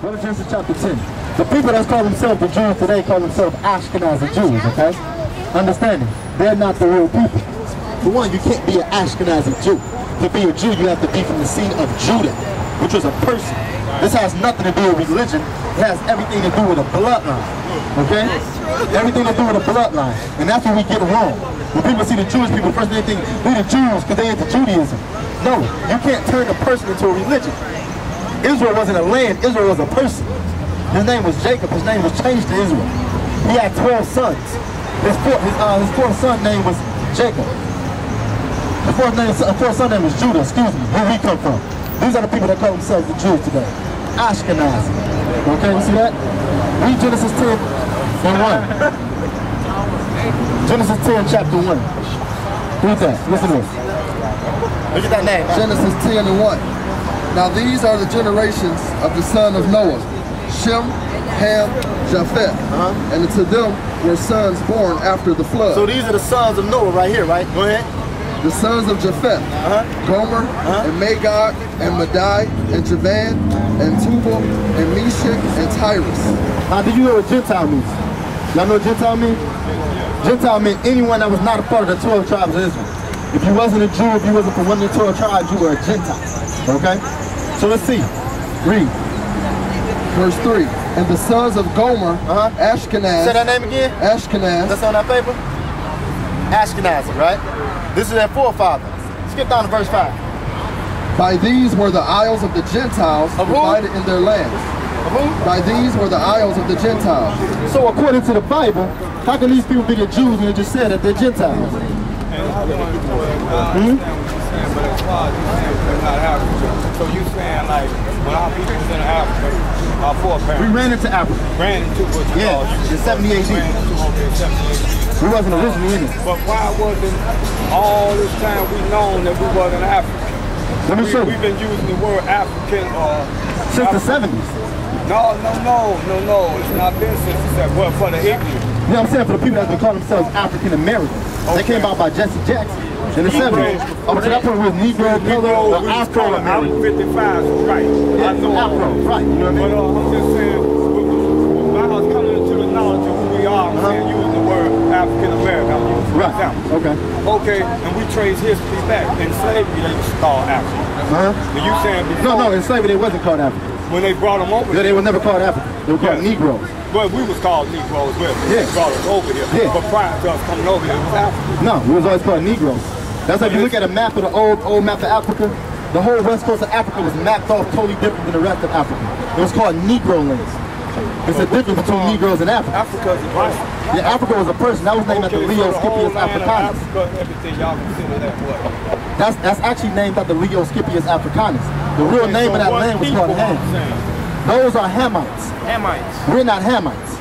Go to Genesis chapter 10. The people that call themselves the Jews today call themselves Ashkenazi Jews, okay? Understanding, they're not the real people. For one, you can't be an Ashkenazi Jew. To be a Jew, you have to be from the seed of Judah, which was a person. This has nothing to do with religion. It has everything to do with a bloodline, okay? Everything to do with a bloodline. And that's where we get wrong. When people see the Jewish people, first they think they're the Jews because they into Judaism. No, you can't turn a person into a religion. Israel wasn't a land, Israel was a person. His name was Jacob, his name was changed to Israel. He had 12 sons. His fourth son name was Jacob. The fourth son name was Judah, excuse me, where we come from. These are the people that call themselves the Jews today. Ashkenazi. Okay, you see that? Read Genesis 10 and 1. Genesis 10 chapter 1. Read that, listen to this. Look at that name. Genesis 10 and 1. Now these are the generations of the son of Noah, Shem, Ham, Japheth, and to them were sons born after the flood. So these are the sons of Noah right here, right? Go ahead. The sons of Japheth, Gomer, and Magog, and Madai, and Javan, and Tubal, and Meshach, and Tyrus. Do you know what Gentile means? Y'all know what Gentile means? Gentile meant anyone that was not a part of the 12 tribes of Israel. If you wasn't a Jew, if you wasn't from one of the 12 tribes, you were a Gentile. Okay? So let's see. Read. Verse 3. And the sons of Gomer, Ashkenaz. Say that name again? Ashkenaz. That's on that paper? Ashkenazi, right? This is their forefather. Skip down to verse 5. By these were the isles of the Gentiles divided in their lands. Of who? By these were the isles of the Gentiles. So according to the Bible, how can these people be the Jews when it just said that they're Gentiles? So you saying like when our people was in Africa, our foreparents. We ran into Africa. Ran into what you call in 70 AD. We wasn't originally in it. But why wasn't all this time we known that we wasn't African? Let me show you. We've been using the word African since the 70s. No. It's not been since the 70s. Well, for the ignorant. You know what I'm saying? For the people that call themselves African American. Okay. They came about by Jesse Jackson in the 70s. Up to that point with Negro, color, or Afro-American. I'm 55, right. Yeah, I know Afro, right. You know what I mean? But I'm just saying, when I was coming into the knowledge of who we are, I'm saying using the word African American, I'm using for example. Okay, and we trace history back. In slavery, they used to call African. And you saying before? No, in slavery they wasn't called African. When they brought them over here. They were never called African. They were called Negroes. Well, we was called Negroes, but they brought us over here. But prior to us coming over here, it was African. No, we was always called Negroes. That's like if you look at a map of the old map of Africa, the whole west coast of Africa was mapped off totally different than the rest of Africa. It was called Negro lands. There's a difference between Negroes and Africa. Africa is a person. Yeah, Africa was a person. That was named after Leo Scipius Africanus. Everything y'all consider that what? That's actually named after Leo Scipius Africanus. The real name of that land was called Ham. Those are Hamites. Hamites. We're not Hamites.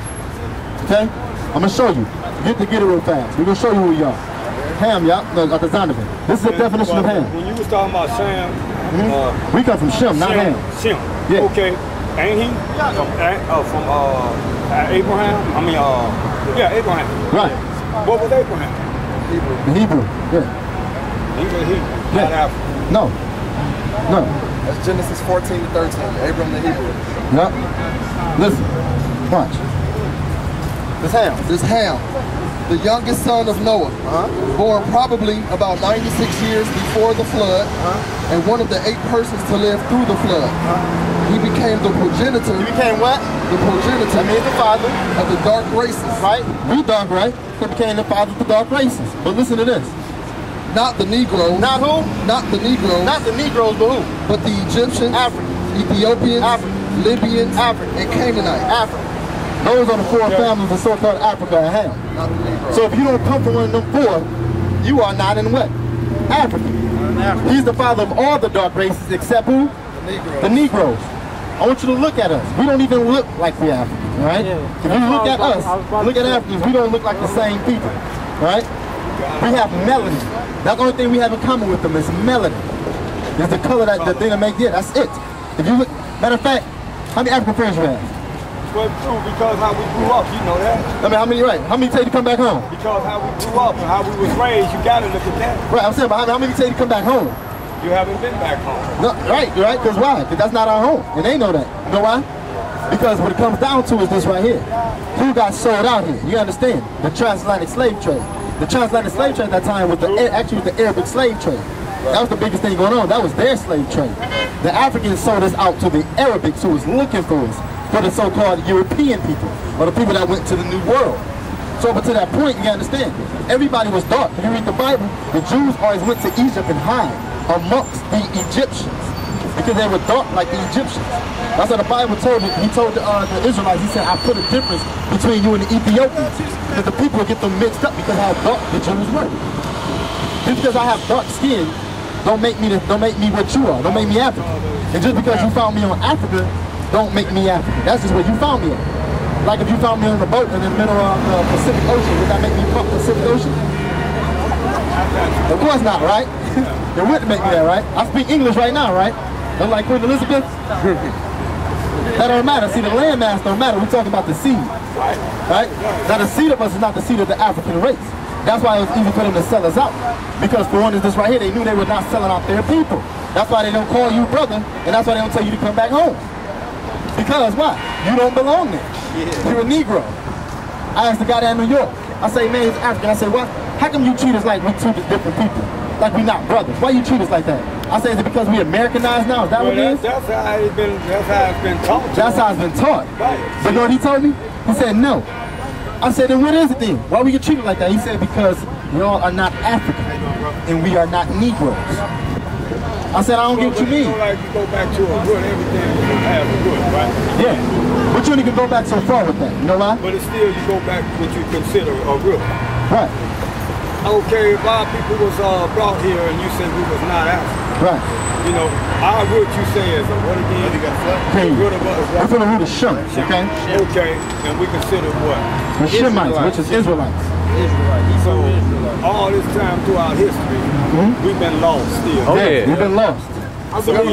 Okay? I'm gonna show you. Get it real fast. We're gonna show you who we are. Ham, y'all, the Donovan. This is the definition of Ham. When you was talking about Shem, we come from Shem, not Ham. Shem. Yeah. Okay. Ain't he from Abraham? I mean, Abraham. Right. What was Abraham? Hebrew. Yeah. He was Hebrew. Not African. No. That's Genesis 14 to 13. Abram the Hebrew. No. Listen. Watch. This Ham. The youngest son of Noah, born probably about 96 years before the flood, and one of the 8 persons to live through the flood. He became the progenitor. He became what? The progenitor. That means the father of the dark races. Right? We dark, right? He became the father of the dark races. But listen to this. Not the Negroes. Not who? Not the Negroes. Not the Negroes, but who? But the Egyptians, Ethiopians, Libyans, and Canaanites. Those are the 4 families of so-called Africa and Ham. So if you don't come from one of them 4, you are not in what? Africa. He's the father of all the dark races except who? The Negroes. I want you to look at us. We don't even look like the Africans, right? If you look at us, look at Africans, we don't look like the same people, right? We have melanin. That's the only thing we have in common with them is melanin. It's the color that the thing that makes it. That's it. If you look, matter of fact, how many African friends you have? Well, true, because how we grew up, you know that. I mean, how many, right? How many tell you to come back home? Because how we grew up and how we was raised, you gotta look at that. Right, I'm saying, but how many tell you to come back home? You haven't been back home. No, right, because why? Because that's not our home, and they know that. You know why? Because what it comes down to is this right here. Who got sold out here? You understand? The transatlantic slave trade. The transatlantic slave trade at that time was actually the Arabic slave trade. That was the biggest thing going on. That was their slave trade. The Africans sold us out to the Arabics who was looking for us, for the so-called European people, or the people that went to the New World. So, but to that point, you understand, everybody was dark. If you read the Bible, the Jews always went to Egypt and hide amongst the Egyptians because they were dark like the Egyptians. That's what the Bible told him. He told the Israelites, he said, I put a difference between you and the Ethiopians. Because the people get them mixed up because how dark the Jews were. Just because I have dark skin, don't make me what you are. Don't make me African. And just because you found me on Africa, don't make me African. That's just where you found me at. Like if you found me on the boat in the middle of the Pacific Ocean, would that make me fuck the Pacific Ocean? Of course not, right? It wouldn't make me that, right? I speak English right now, right? I'm like Queen Elizabeth. That don't matter. See, the landmass don't matter. We're talking about the seed, right? Now the seed of us is not the seed of the African race. That's why it was easy for them to sell us out. Because for one is this right here, they knew they were not selling out their people. That's why they don't call you brother, and that's why they don't tell you to come back home. Because why? You don't belong there. You're a Negro. I asked the guy down in New York. I say, man, he's African. I say, what? How come you treat us like we two different people? Like we not brothers? Why you treat us like that? I say, is it because we Americanized now? Is that what it is? That's how it's been taught. That's how it's been taught. Right. But you know what he told me? He said, no. I said, then what is it then? Why we get treated like that? He said, because y'all are not African and we are not Negroes. I said, I don't get what you mean. Like you go back to a good, everything you have a good, right? Yeah. But you only can go back so far with that, you know why? But it's still, you go back to what you consider a real. Right. Okay, if our people was brought here and you said we was not African. Right. You know, our root you say is what again? The root of us. We're from the root of Shem, okay? Okay, and we consider what? The Shemites, which is Israelites. So, all this time throughout history, we've been lost still. Oh, yeah. We've been lost. For a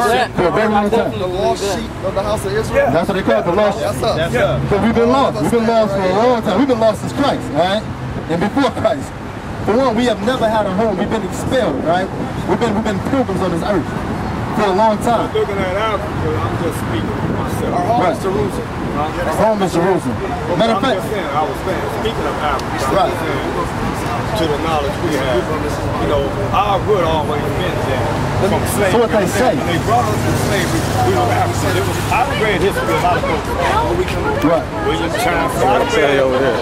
very long time. The lost sheep of the house of Israel? Yeah. That's what they call it, the lost sheep. That's us. Yeah. Because we've been lost. We've been lost for a long time. We've been lost since Christ, all right? And before Christ. For one, we have never had a home. We've been expelled, right? We've been pilgrims on this earth for a long time. I'm looking at Africa, I'm just speaking for myself. Our home is Jerusalem. Our home is Jerusalem. Matter of fact, I was saying, speaking of Africa, right. To the knowledge we have, you know, our root always been there. From slavery. So what they say. They brought us to slavery. We were African. I read history a lot of books. Right. William Chance. I read over there.